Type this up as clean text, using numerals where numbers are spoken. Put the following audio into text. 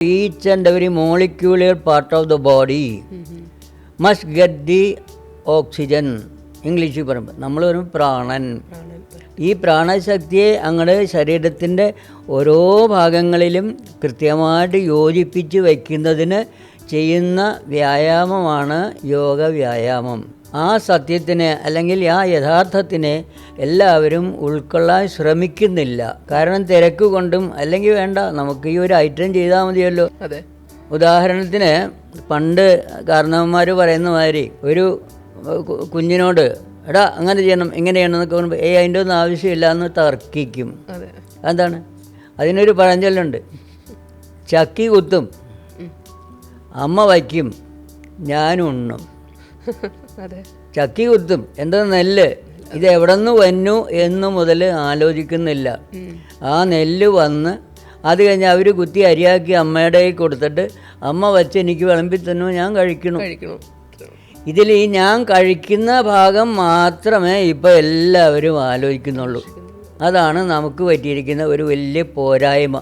Each and every molecular part of the body must get the oxygen. ഇംഗ്ലീഷിൽ പറയുമ്പോൾ നമ്മൾ ഒരു പ്രാണൻ. ഈ പ്രാണശക്തിയെ അങ്ങടെ ശരീരത്തിൻ്റെ ഓരോ ഭാഗങ്ങളിലും കൃത്യമായിട്ട് യോജിപ്പിച്ച് വയ്ക്കുന്നതിന് ചെയ്യുന്ന വ്യായാമമാണ് യോഗ വ്യായാമം. ആ സത്യത്തിനെ അല്ലെങ്കിൽ ആ യഥാർത്ഥത്തിനെ എല്ലാവരും ഉൾക്കൊള്ളാൻ ശ്രമിക്കുന്നില്ല. കാരണം തിരക്ക് കൊണ്ടും അല്ലെങ്കിൽ വേണ്ട നമുക്ക് ഈ ഒരു ഐറ്റം ചെയ്താൽ മതിയല്ലോ. അതെ. ഉദാഹരണത്തിന് പണ്ട് കാരണവന്മാർ പറയുന്ന മാതിരി ഒരു കുഞ്ഞിനോട് എടാ അങ്ങനെ ചെയ്യണം ഇങ്ങനെ ചെയ്യണം എന്നൊക്കെ പറയുമ്പോൾ അതിൻ്റെ ഒന്നും ആവശ്യമില്ല എന്ന് തർക്കിക്കും. എന്താണ് അതിനൊരു പഴഞ്ചൊല്ലുണ്ട്, ചക്കി കുത്തും അമ്മ വയ്ക്കും ഞാൻ ഉണ്ണും. ചക്കി കുത്തും എന്താ നെല്ല്, ഇത് എവിടെ നിന്ന് വന്നു എന്ന് മുതൽ ആലോചിക്കുന്നില്ല. ആ നെല്ല് വന്ന് അത് കഴിഞ്ഞ് അവർ കുത്തി അരിയാക്കി അമ്മയുടെ കൊടുത്തിട്ട് അമ്മ വച്ച് എനിക്ക് വിളമ്പി തന്നു ഞാൻ കഴിക്കണം. ഇതിൽ ഈ ഞാൻ കഴിക്കുന്ന ഭാഗം മാത്രമേ ഇപ്പോൾ എല്ലാവരും ആലോചിക്കുന്നുള്ളൂ. അതാണ് നമുക്ക് പറ്റിയിരിക്കുന്ന ഒരു വലിയ പോരായ്മ.